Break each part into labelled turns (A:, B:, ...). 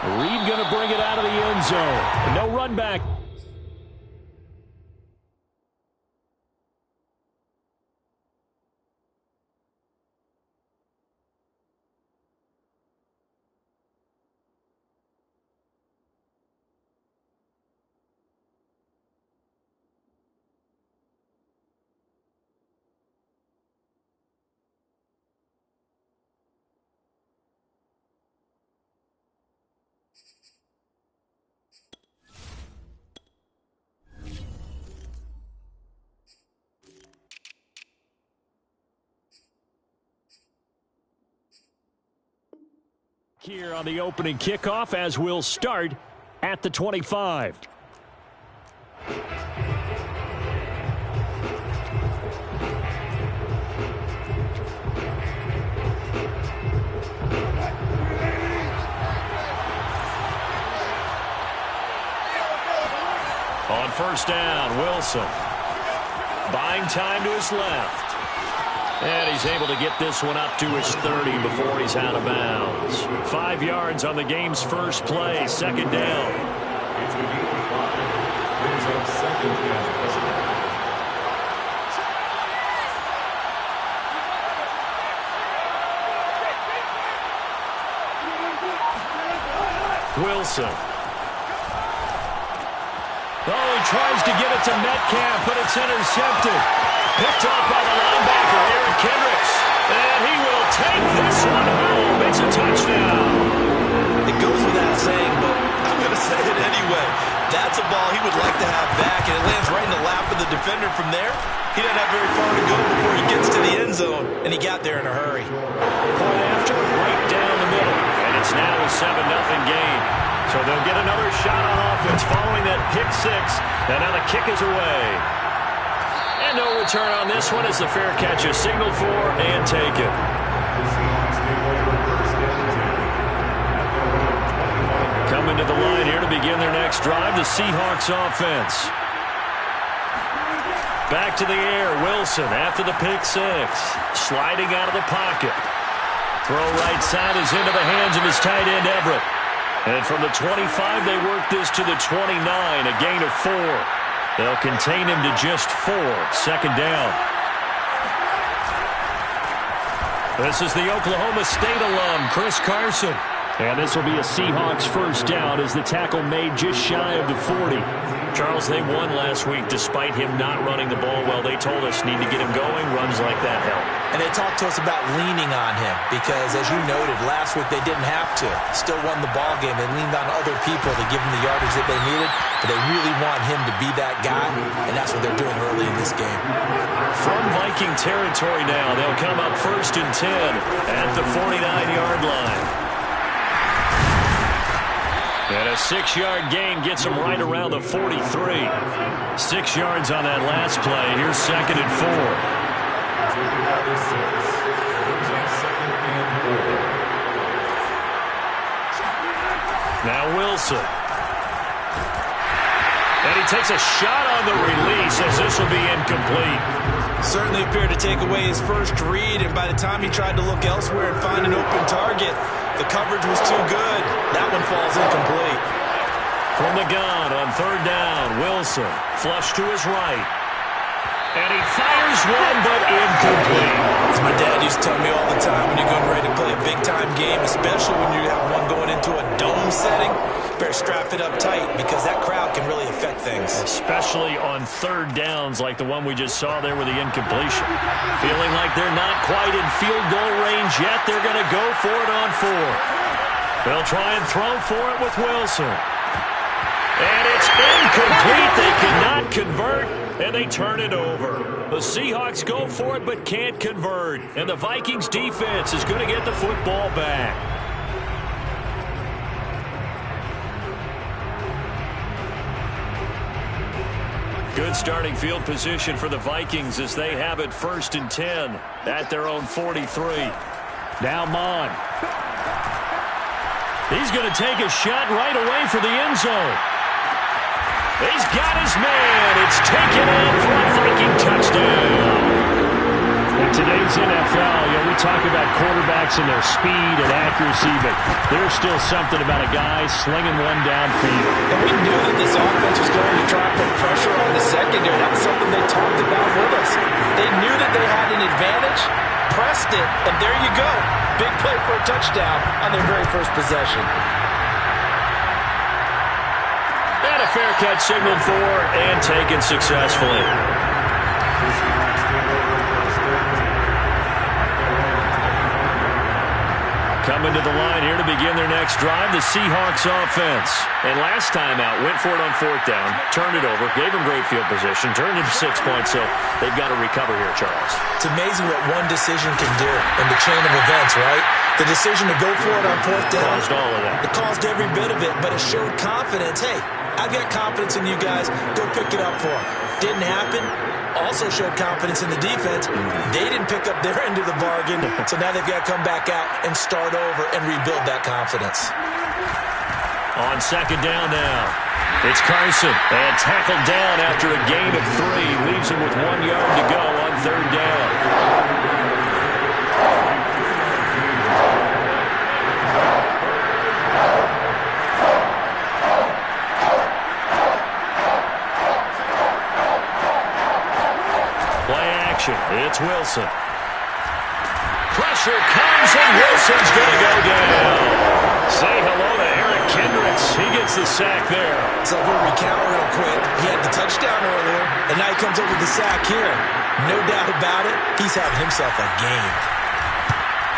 A: Reed going to bring it out of the end zone. No run back. Here on the opening kickoff, as we'll start at the 25. On first down, Wilson. Buying time to his left. And he's able to get this one up to his 30 before he's out of bounds. 5 yards on the game's first play, second down. Wilson. Oh, he tries to get it to Metcalf, but it's intercepted. Picked off by the linebacker, Eric Kendricks. And he will take this one home. It's a touchdown.
B: It goes without saying, but I'm going to say it anyway. That's a ball he would like to have back, and it lands right in the lap of the defender from there. He doesn't have very far to go before he gets to the end zone, and he got there in a hurry.
A: Point after, right down the middle. And it's now a 7-0 game. So they'll get another shot on offense following that pick six. And now the kick is away. And no return on this one as the fair catch is signaled for and taken. Coming to the line here to begin their next drive, the Seahawks offense. Back to the air, Wilson after the pick six. Sliding out of the pocket. Throw right side is into the hands of his tight end, Everett. And from the 25, they work this to the 29, a gain of 4. They'll contain him to just 4, second down. This is the Oklahoma State alum, Chris Carson. And this will be a Seahawks first down as the tackle made just shy of the 40. Charles, they won last week despite him not running the ball well. They told us need to get him going. Runs like that help.
B: And they talked to us about leaning on him because, as you noted, last week they didn't have to. Still won the ball game. They leaned on other people to give them the yardage that they needed. But they really want him to be that guy, and that's what they're doing early in this game.
A: From Viking territory now, they'll come up first and 10 at the 49-yard line. And a 6-yard gain gets him right around the 43. 6 yards on that last play. Here's second and 4. Now Wilson. And he takes a shot on the release as this will be incomplete.
B: Certainly appeared to take away his first read, and by the time he tried to look elsewhere and find an open target, the coverage was too good. That one falls incomplete.
A: From the gun on third down, Wilson flush to his right. And he fires one, but incomplete.
B: As my dad used to tell me all the time, when you're getting ready to play a big-time game, especially when you have one going into a dome setting, better strap it up tight because that crowd can really affect things.
A: Especially on third downs like the one we just saw there with the incompletion. Feeling like they're not quite in field goal range yet. They're going to go for it on 4. They'll try and throw for it with Wilson. And it's incomplete. They cannot convert, and they turn it over. The Seahawks go for it but can't convert. And the Vikings defense is going to get the football back. Good starting field position for the Vikings as they have it first and 10 at their own 43. Now Mon. He's going to take a shot right away for the end zone. He's got his man. It's taken out for a Viking touchdown. The today's NFL, we talk about quarterbacks and their speed and accuracy, but there's still something about a guy slinging one downfield.
B: And we knew that this offense was going to try to put pressure on the secondary. That was something they talked about with us. They knew that they had an advantage, pressed it, and there you go. Big play for a touchdown on their very first possession.
A: And a fair catch signaled for and taken successfully. Coming to the line here to begin their next drive, the Seahawks offense. And last time out, went for it on fourth down, turned it over, gave them great field position, turned it to 6 points, so they've got to recover here, Charles.
B: It's amazing what one decision can do in the chain of events, right? The decision to go for it on fourth down.
A: Caused all of that.
B: It caused every bit of it, but it showed confidence. Hey, I've got confidence in you guys. Go pick it up for them. Didn't happen. Also showed confidence in the defense. They didn't pick up their end of the bargain, so now they've got to come back out and start over and rebuild that confidence.
A: On second down now, it's Carson, and tackled down after a gain of 3. Leaves him with 1 yard to go on third down. It's Wilson. Pressure comes, and Wilson's going to go down. Say hello to Eric Kendricks. He gets the sack there.
B: So we'll recount real quick. He had the touchdown earlier, and now he comes up with the sack here. No doubt about it, he's having himself a game.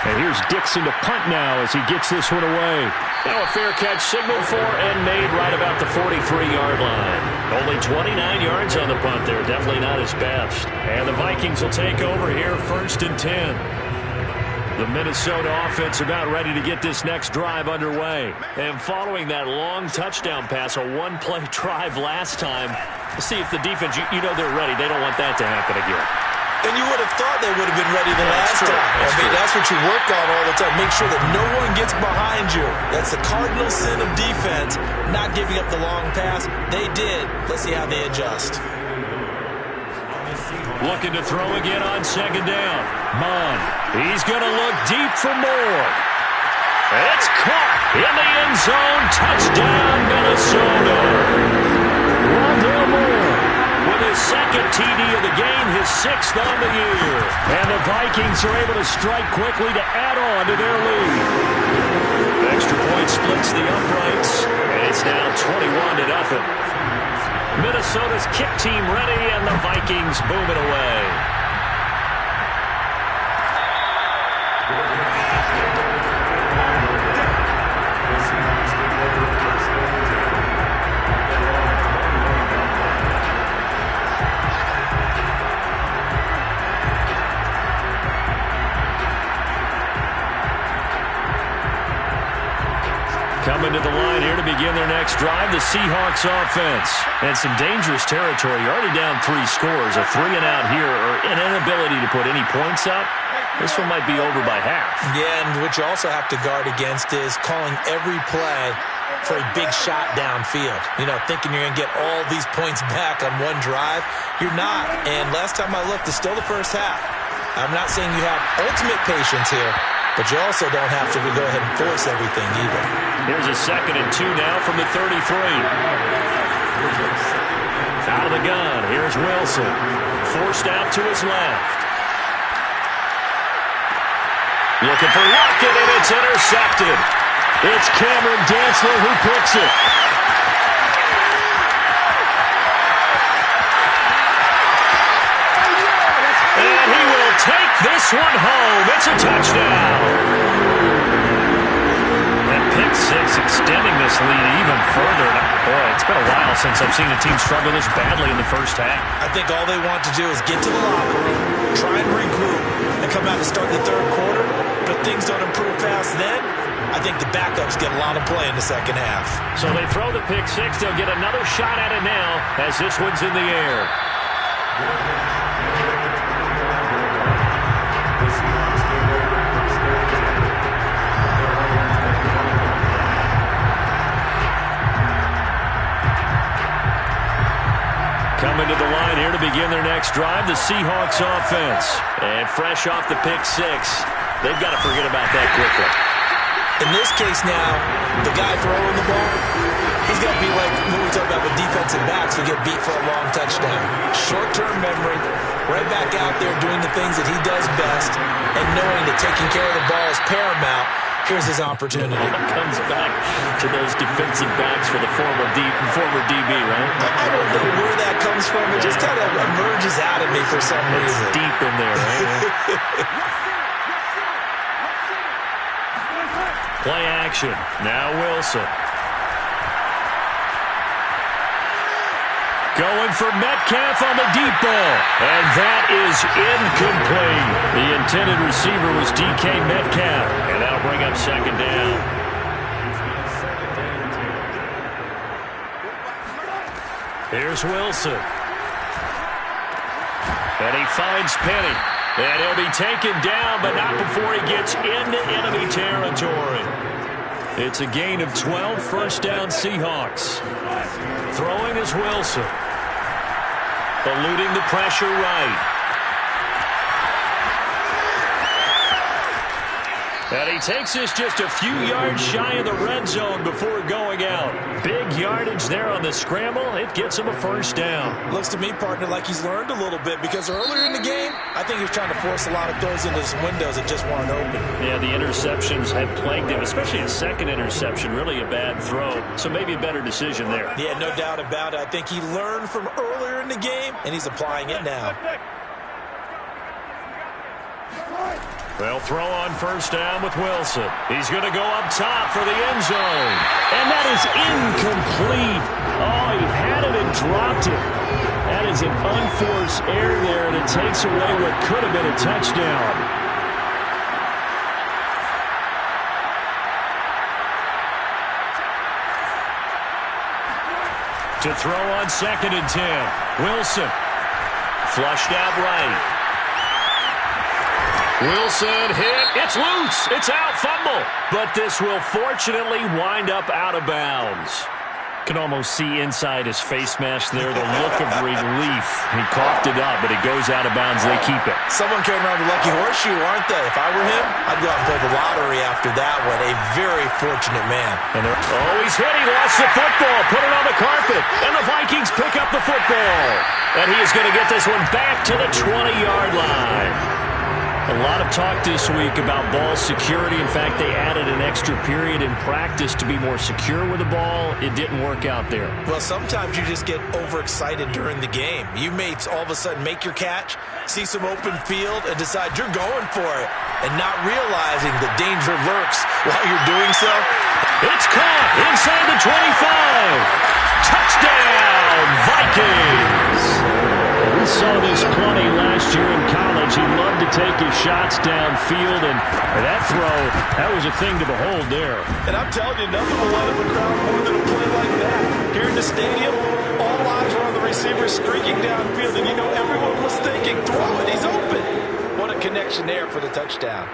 A: And here's Dixon to punt now as he gets this one away. Now a fair catch signaled for and made right about the 43-yard line. Only 29 yards on the punt there. Definitely not his best. And the Vikings will take over here, 1st and 10. The Minnesota offense about ready to get this next drive underway. And following that long touchdown pass, a one-play drive last time, we'll see if the defense, you know they're ready. They don't want that to happen again.
B: And you would have thought they would have been ready the last time. That's what you work on all the time. Make sure that no one gets behind you. That's the cardinal sin of defense, not giving up the long pass. They did. Let's see how they adjust.
A: Looking to throw again on second down. Munn. He's going to look deep for more. It's caught in the end zone. Touchdown, Minnesota. Rondale Moore with his second TD of the game, his 6th on the year. And the Vikings are able to strike quickly to add on to their lead. Extra point splits the uprights, and it's now 21-0. Minnesota's kick team ready, and the Vikings boom it away. Coming to the line here to begin their next drive, the Seahawks offense. And some dangerous territory. You're already down 3 scores. A 3-and-out here, or an inability to put any points up. This one might be over by half. Yeah, and what you also have to guard against is calling every play for a big shot downfield. You know, thinking you're going to get all these points back on one drive. You're not. And last time I looked, it's still the first half. I'm not saying you have ultimate patience here, but you also don't have to go ahead and force everything either. Here's a 2nd and 2 now from the 33. Out of the gun, here's Wilson. Forced out to his left. Looking for Lockett, and it's intercepted. It's Cameron Dantzler who picks it. And he will take this one home. It's a touchdown. And pick 6 extending this lead even further. Boy, it's been a while since I've seen a team struggle this badly in the first half. I think all they want to do is get to the locker room, try and regroup, and come out and start the third quarter. But if things don't improve fast then, I think the backups get a lot of play in the second half. So they throw the pick 6. They'll get another shot at it now as this one's in the air. Coming to the line here to begin their next drive, the Seahawks offense. And fresh off the pick six, they've got to forget about that quickly.
B: In this case now, the guy throwing the ball, he's got to be like what we talk about with defensive backs who get beat for a long touchdown. Short-term memory, right back out there doing the things that he does best, and knowing that taking care of the ball is paramount. Here's his opportunity.
A: Comes back to those defensive backs for the former DB, right?
B: I don't know where that comes from. It just kind of emerges out of me for some reason.
A: It's deep in there, right? Play action. Now Wilson. Going for Metcalf on the deep ball. And that is incomplete. The intended receiver was DK Metcalf. And that'll bring up second down. Here's Wilson. And he finds Penny. And he'll be taken down, but not before he gets into enemy territory. It's a gain of 12, first down Seahawks. Throwing is Wilson. Eluding the pressure right. And he takes this just a few yards shy of the red zone before going out. Big yardage there on the scramble. It gets him a first down.
B: Looks to me, partner, like he's learned a little bit because earlier in the game, I think he was trying to force a lot of throws into his windows that just weren't open.
A: Yeah, the interceptions had plagued him, especially his second interception. Really a bad throw, so maybe a better decision there.
B: Yeah, no doubt about it. I think he learned from earlier in the game, and he's applying it now.
A: They'll throw on first down with Wilson. He's going to go up top for the end zone. And that is incomplete. Oh, he had it and dropped it. That is an unforced error there, and it takes away what could have been a touchdown. To throw on 2nd and 10. Wilson. Flushed out right. Wilson hit. It's loose. It's out. Fumble. But this will fortunately wind up out of bounds. Can almost see inside his face mask there the look of relief. He coughed it up, but it goes out of bounds. They keep it.
B: Someone came around the lucky horseshoe, aren't they? If I were him, I'd go out and play the lottery after that one. A very fortunate man.
A: And he's hit. He lost the football. Put it on the carpet. And the Vikings pick up the football. And he is going to get this one back to the 20-yard line. A lot of talk this week about ball security. In fact, they added an extra period in practice to be more secure with the ball. It didn't work out there.
B: Well, sometimes you just get overexcited during the game. You may all of a sudden make your catch, see some open field, and decide you're going for it, and not realizing the danger lurks while you're doing so.
A: It's caught inside the 25. Touchdown, Vikings. We saw this plenty last year in college. He loved to take his shots downfield, and that throw, that was a thing to behold there.
B: And I'm telling you, nothing will light up a crowd more than a play like that. Here in the stadium, all eyes were on the receiver streaking downfield, and you know everyone was thinking, throw it, he's open. What a connection there for the touchdown.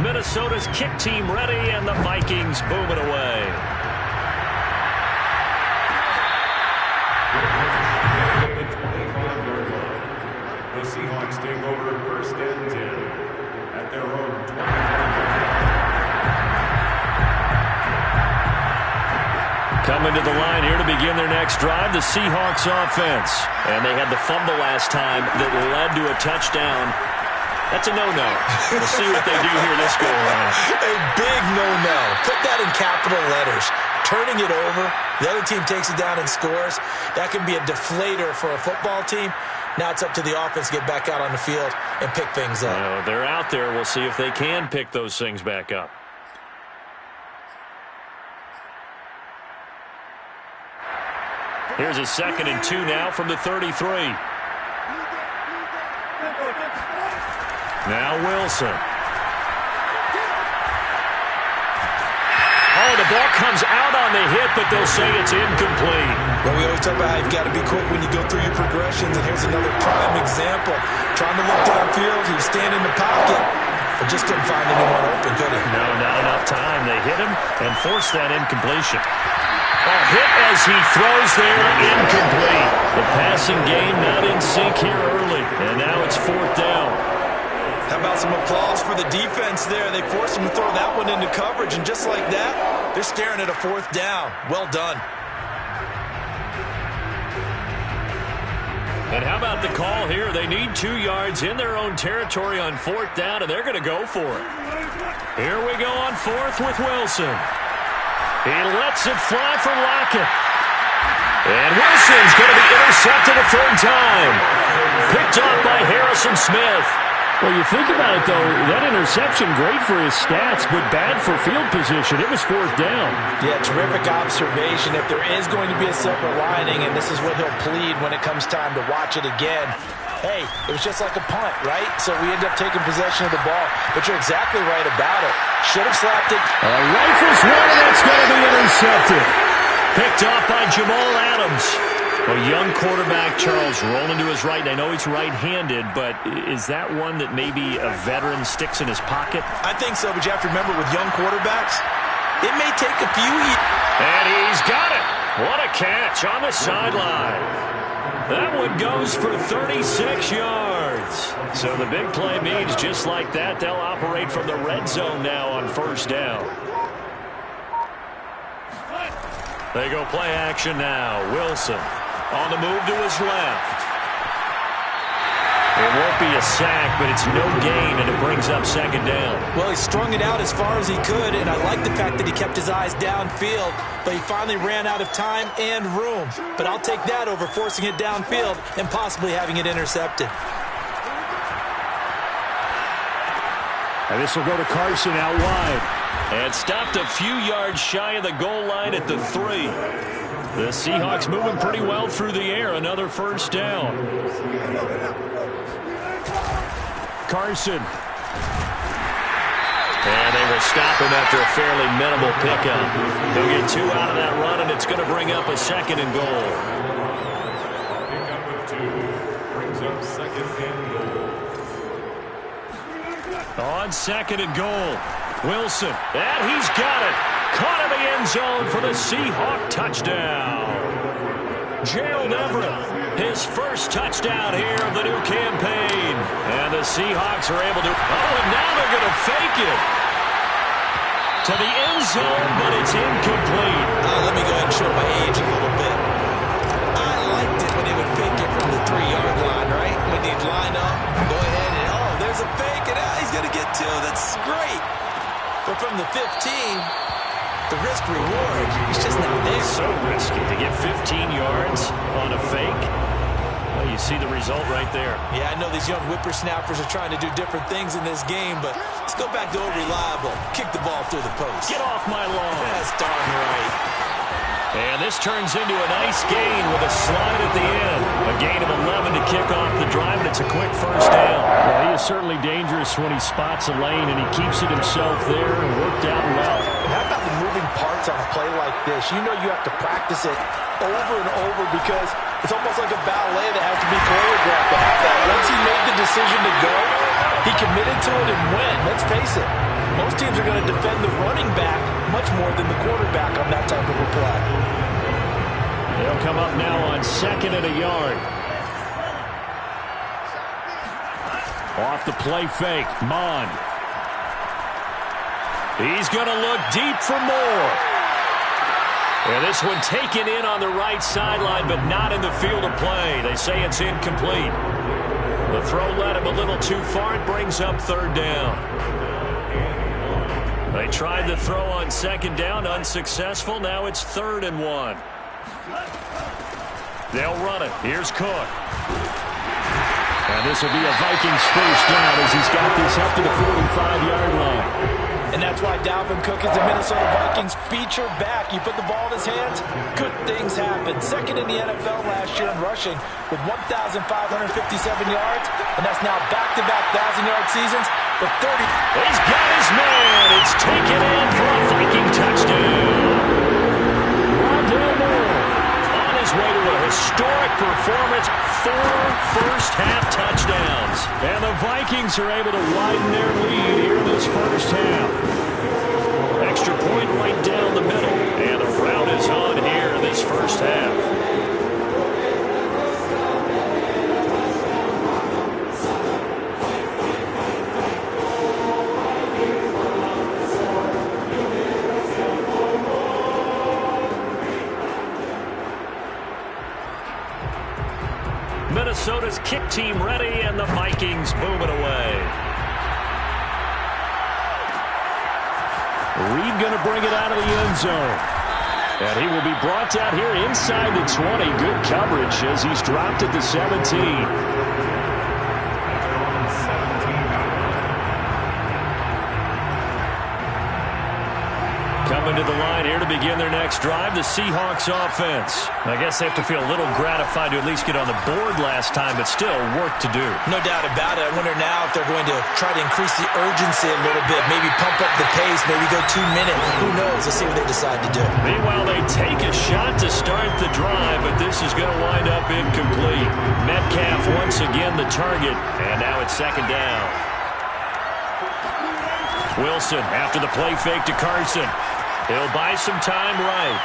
A: Minnesota's kick team ready, and the Vikings boom it away.
C: The Seahawks take over first and 10 at their own 20.
A: Coming to the line here to begin their next drive, the Seahawks offense. And they had the fumble last time that led to a touchdown. That's a no-no. We'll see what they do here this go around.
B: A big no-no. Put that in capital letters. Turning it over, the other team takes it down and scores. That can be a deflator for a football team. Now it's up to the offense to get back out on the field and pick things up.
A: They're out there. We'll see if they can pick those things back up. Here's a 2nd and 2 now from the 33. Now Wilson. Oh, the ball comes out on the hit, but they'll say it's incomplete.
B: Well, we always talk about how you've got to be quick when you go through your progressions, and here's another prime example. Trying to look downfield, he was standing in the pocket, but just couldn't find anyone open, could he?
A: No, not enough time. They hit him and forced that incompletion. A hit as he throws there, incomplete. The passing game not in sync here early, and now it's 4th down.
B: How about some applause for the defense there? They forced him to throw that one into coverage, and just like that, they're staring at a 4th down. Well done.
A: And how about the call here? They need 2 yards in their own territory on 4th down, and they're going to go for it. Here we go on 4th with Wilson. He lets it fly for Lockett. And Wilson's going to be intercepted a 3rd time. Picked off by Harrison Smith.
D: Well, you think about it, though, that interception, great for his stats, but bad for field position. It was 4th down.
B: Yeah, terrific observation. If there is going to be a silver lining, and this is what he'll plead when it comes time to watch it again, hey, it was just like a punt, right? So we end up taking possession of the ball. But you're exactly right about it. Should have slapped it.
D: A rifles one, that's going to be intercepted.
A: Picked off by Jamal Adams. A young quarterback, Charles, rolling to his right. I know he's right-handed, but is that one that maybe a veteran sticks in his pocket?
B: I think so, but you have to remember with young quarterbacks, it may take a few years.
A: And he's got it. What a catch on the sideline. That one goes for 36 yards. So the big play means just like that, they'll operate from the red zone now on 1st down. They go play action now. Wilson on the move to his left. It won't be a sack, but it's no gain, and it brings up 2nd down.
B: Well, he strung it out as far as he could, and I like the fact that he kept his eyes downfield, but he finally ran out of time and room. But I'll take that over forcing it downfield and possibly having it intercepted.
D: And this will go to Carson out wide.
A: And stopped a few yards shy of the goal line at the 3. The Seahawks moving pretty well through the air. Another 1st down.
D: Carson.
A: And they will stop him after a fairly minimal pickup. He'll get 2 out of that run, and it's going to bring up a 2nd and goal.
C: Pickup of 2 brings up 2nd and goal.
A: On 2nd and goal, Wilson. And he's got it. Caught in the end zone for the Seahawk touchdown. Gerald Everett, his first touchdown here of the new campaign. And the Seahawks are able to... Oh, and now they're going to fake it to the end zone, but it's incomplete.
B: Let me go ahead and show my age a little bit. I liked it when they would fake it from the 3-yard line, right? When they'd line up, go ahead and, oh, there's a fake, and he's going to get 2. That's great. But from the 15... the risk-reward is just not there.
A: So risky to get 15 yards on a fake. Well, you see the result right there.
B: Yeah, I know these young whippersnappers are trying to do different things in this game, but let's go back to old reliable. Kick the ball through the post.
A: Get off my lawn.
B: That's darn right.
A: And this turns into a nice gain with a slide at the end. A gain of 11 to kick off the drive, and it's a quick 1st down.
D: Well, he is certainly dangerous when he spots a lane, and he keeps it himself there and worked out well.
B: How about the moving parts on a play like this? You know you have to practice it over and over because it's almost like a ballet that has to be choreographed. But how about once he made the decision to go, he committed to it and went. Let's face it, most teams are going to defend the running back much more than the quarterback on that type of a play.
A: They'll come up now on 2nd and a yard.
D: Off the play fake, Mond.
A: He's going to look deep for more. And this one taken in on the right sideline, but not in the field of play. They say it's incomplete. The throw led him a little too far. It brings up 3rd down. They tried the throw on 2nd down, unsuccessful. Now it's 3rd and 1. They'll run it. Here's Cook.
D: And this will be a Vikings 1st down as he's got this up to the 45-yard line.
B: And that's why Dalvin Cook is the Minnesota Vikings feature back. You put the ball in his hands, good things happen. 2nd in the NFL last year in rushing with 1,557 yards, and that's now back-to-back 1,000-yard seasons with 30.
A: He's got his man. It's taken in for a Viking touchdown. Rondale Moore on his way to a historic performance, 4 first-half touchdowns. And the Vikings are able to widen their lead here in this 1st half. Extra point right down the middle. And the route is on here. Minnesota's kick team ready, and the Vikings boom it away.
D: Reed going to bring it out of the end zone. And he will be brought down here inside the 20. Good coverage as he's dropped at the 17.
A: Coming to the line here to begin their next drive, the Seahawks offense. I guess they have to feel a little gratified to at least get on the board last time, but still work to do.
B: No doubt about it. I wonder now if they're going to try to increase the urgency a little bit, maybe pump up the pace, maybe go 2 minutes. Who knows? Let's see what they decide to do.
A: Meanwhile, they take a shot to start the drive, but this is going to wind up incomplete. Metcalf once again the target, and now it's second down. Wilson after the play fake to Carson. He'll buy some time right.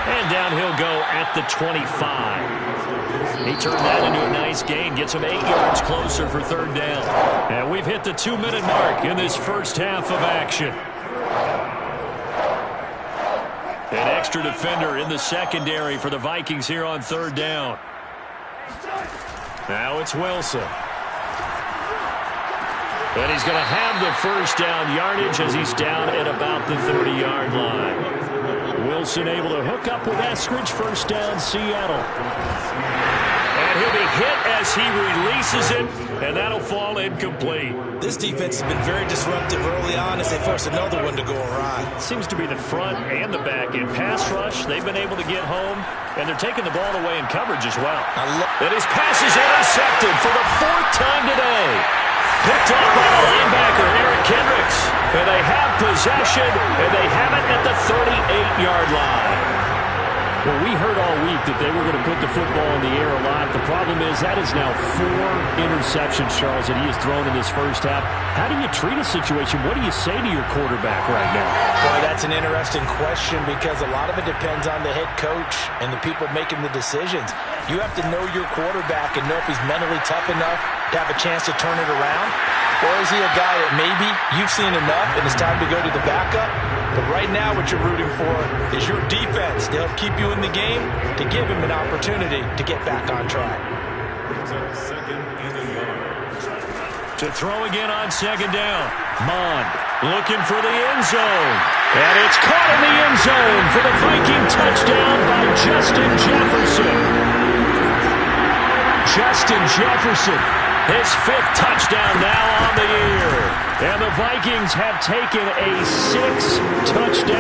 A: And down he'll go at the 25. He turned that into a nice gain. Gets him 8 yards closer for third down. And we've hit the 2-minute mark in this first half of action. An extra defender in the secondary for the Vikings here on third down. Now it's Wilson. And he's going to have the first down yardage as he's down at about the 30-yard line. Wilson able to hook up with Eskridge. First down, Seattle. And he'll be hit as he releases it, and that'll fall incomplete.
B: This defense has been very disruptive early on as they force another one to go awry.
A: Seems to be the front and the back end. Pass rush, they've been able to get home, and they're taking the ball away in coverage as well.
B: And
A: his pass is intercepted for the 4th time today. Picked off by the linebacker, Eric Kendricks. And they have possession, and they have it at the 38-yard line.
D: Well, we heard all week that they were going to put the football in the air a lot. The problem is that is now 4 interceptions, Charles, that he has thrown in this first half. How do you treat a situation? What do you say to your quarterback right now?
B: Boy, that's an interesting question because a lot of it depends on the head coach and the people making the decisions. You have to know your quarterback and know if he's mentally tough enough to have a chance to turn it around. Or is he a guy that maybe you've seen enough and it's time to go to the backup? But right now what you're rooting for is your defense to help keep you in the game, to give him an opportunity to get back on track.
A: To throw again on second down. Mond looking for the end zone. And it's caught in the end zone for the Viking touchdown by Justin Jefferson. Justin Jefferson, his 5th touchdown now on the year. And the Vikings have taken a 6-touchdown